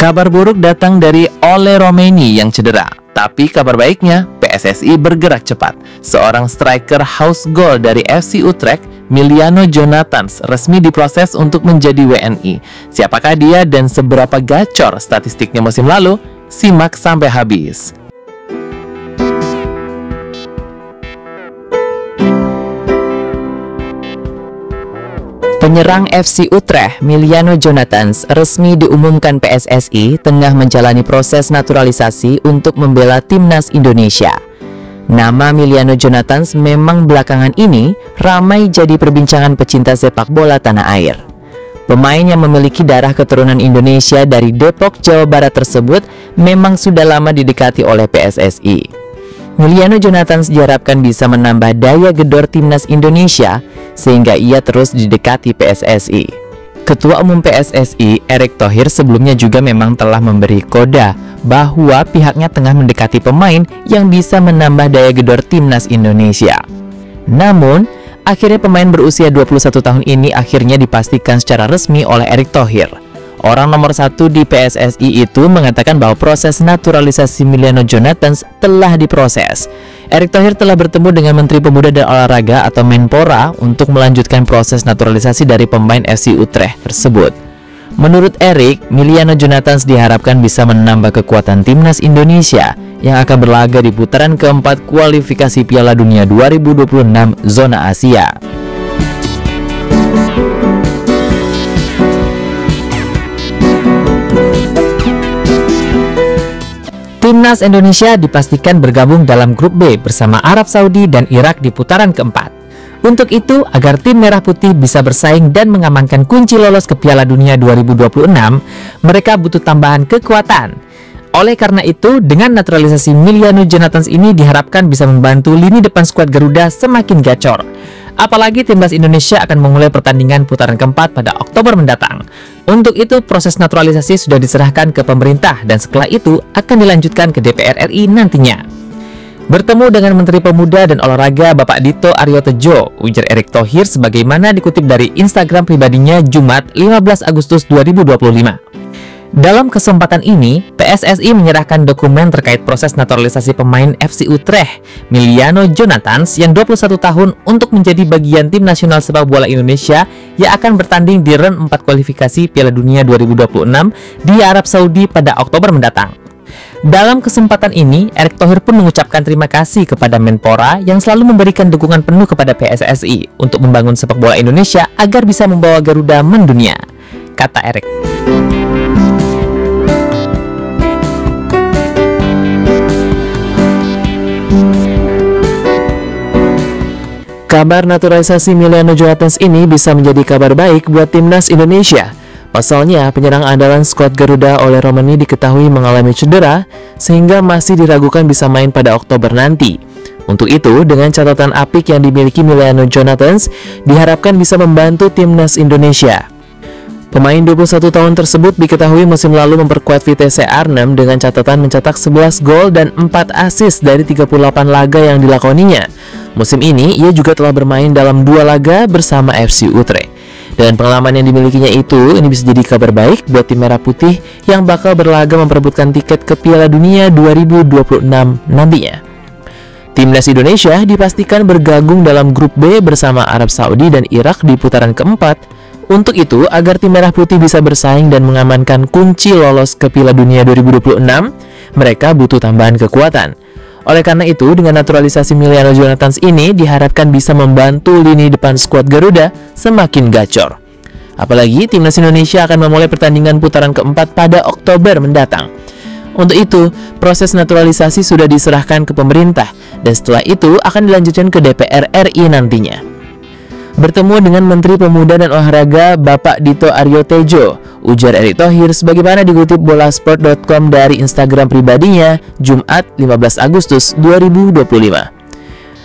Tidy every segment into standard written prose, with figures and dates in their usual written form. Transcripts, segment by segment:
Kabar buruk datang dari Ole Romeni yang cedera. Tapi kabar baiknya, PSSI bergerak cepat. Seorang striker haus gol dari FC Utrecht, Miliano Jonathans, resmi diproses untuk menjadi WNI. Siapakah dia dan seberapa gacor statistiknya musim lalu? Simak sampai habis. Penyerang FC Utrecht, Miliano Jonathans, resmi diumumkan PSSI tengah menjalani proses naturalisasi untuk membela timnas Indonesia. Nama Miliano Jonathans memang belakangan ini ramai jadi perbincangan pecinta sepak bola tanah air. Pemain yang memiliki darah keturunan Indonesia dari Depok, Jawa Barat tersebut memang sudah lama didekati oleh PSSI. Miliano Jonathans diharapkan bisa menambah daya gedor timnas Indonesia sehingga ia terus didekati PSSI. Ketua Umum PSSI, Erick Thohir, sebelumnya juga memang telah memberi koda bahwa pihaknya tengah mendekati pemain yang bisa menambah daya gedor timnas Indonesia. Namun, akhirnya pemain berusia 21 tahun ini akhirnya dipastikan secara resmi oleh Erick Thohir. Orang nomor satu di PSSI itu mengatakan bahwa proses naturalisasi Miliano Jonathans telah diproses. Erick Thohir telah bertemu dengan Menteri Pemuda dan Olahraga atau Menpora untuk melanjutkan proses naturalisasi dari pemain FC Utrecht tersebut. Menurut Erick, Miliano Jonathans diharapkan bisa menambah kekuatan timnas Indonesia yang akan berlaga di putaran keempat kualifikasi Piala Dunia 2026 zona Asia. Timnas Indonesia dipastikan bergabung dalam grup B bersama Arab Saudi dan Irak di putaran keempat. Untuk itu, agar tim Merah Putih bisa bersaing dan mengamankan kunci lolos ke Piala Dunia 2026, mereka butuh tambahan kekuatan. Oleh karena itu, dengan naturalisasi Miliano Jonathans ini diharapkan bisa membantu lini depan skuad Garuda semakin gacor. Apalagi timnas Indonesia akan memulai pertandingan putaran keempat pada Oktober mendatang. Untuk itu, proses naturalisasi sudah diserahkan ke pemerintah dan setelah itu akan dilanjutkan ke DPR RI nantinya. Bertemu dengan Menteri Pemuda dan Olahraga Bapak Dito Aryo Tejo, ujar Erick Thohir sebagaimana dikutip dari Instagram pribadinya Jumat 15 Agustus 2025. Dalam kesempatan ini, PSSI menyerahkan dokumen terkait proses naturalisasi pemain FC Utrecht, Miliano Jonathans, yang 21 tahun untuk menjadi bagian tim nasional sepak bola Indonesia yang akan bertanding di round 4 kualifikasi Piala Dunia 2026 di Arab Saudi pada Oktober mendatang. Dalam kesempatan ini, Erick Thohir pun mengucapkan terima kasih kepada Menpora yang selalu memberikan dukungan penuh kepada PSSI untuk membangun sepak bola Indonesia agar bisa membawa Garuda mendunia, kata Erick. Kabar naturalisasi Miliano Jonathans ini bisa menjadi kabar baik buat timnas Indonesia. Pasalnya, penyerang andalan skuad Garuda Ole Romeni diketahui mengalami cedera sehingga masih diragukan bisa main pada Oktober nanti. Untuk itu, dengan catatan apik yang dimiliki Miliano Jonathans, diharapkan bisa membantu timnas Indonesia. Pemain 21 tahun tersebut diketahui musim lalu memperkuat Vitesse Arnhem dengan catatan mencetak 11 gol dan 4 assist dari 38 laga yang dilakoninya. Musim ini, ia juga telah bermain dalam 2 laga bersama FC Utrecht. Dengan pengalaman yang dimilikinya itu, ini bisa jadi kabar baik buat tim Merah Putih yang bakal berlaga memperebutkan tiket ke Piala Dunia 2026 nantinya. Timnas Indonesia dipastikan bergabung dalam grup B bersama Arab Saudi dan Irak di putaran keempat. Untuk itu, agar tim Merah Putih bisa bersaing dan mengamankan kunci lolos ke Piala Dunia 2026, mereka butuh tambahan kekuatan. Oleh karena itu, dengan naturalisasi Miliano Jonathans ini diharapkan bisa membantu lini depan skuad Garuda semakin gacor. Apalagi timnas Indonesia akan memulai pertandingan putaran keempat pada Oktober mendatang. Untuk itu, proses naturalisasi sudah diserahkan ke pemerintah dan setelah itu akan dilanjutkan ke DPR RI nantinya. Bertemu dengan Menteri Pemuda dan Olahraga Bapak Dito Aryo Tejo, ujar Erick Thohir sebagaimana dikutip bolasport.com dari Instagram pribadinya Jumat 15 Agustus 2025.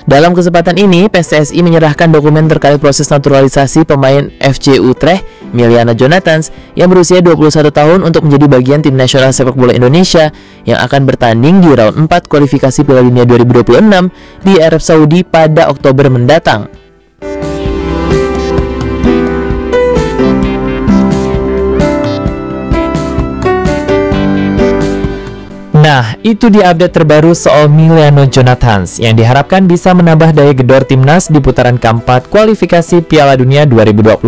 Dalam kesempatan ini, PSSI menyerahkan dokumen terkait proses naturalisasi pemain FC Utrecht, Miliano Jonathans, yang berusia 21 tahun untuk menjadi bagian tim nasional sepak bola Indonesia yang akan bertanding di round 4 kualifikasi Piala Dunia 2026 di Arab Saudi pada Oktober mendatang. Nah, itu dia update terbaru soal Emiliano Jonathans yang diharapkan bisa menambah daya gedor timnas di putaran keempat kualifikasi Piala Dunia 2026.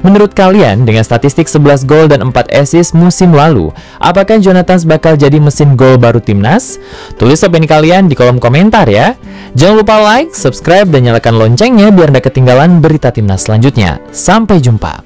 Menurut kalian, dengan statistik 11 gol dan 4 assist musim lalu, apakah Jonathans bakal jadi mesin gol baru timnas? Tulis opini kalian di kolom komentar ya. Jangan lupa like, subscribe, dan nyalakan loncengnya biar tidak ketinggalan berita timnas selanjutnya. Sampai jumpa.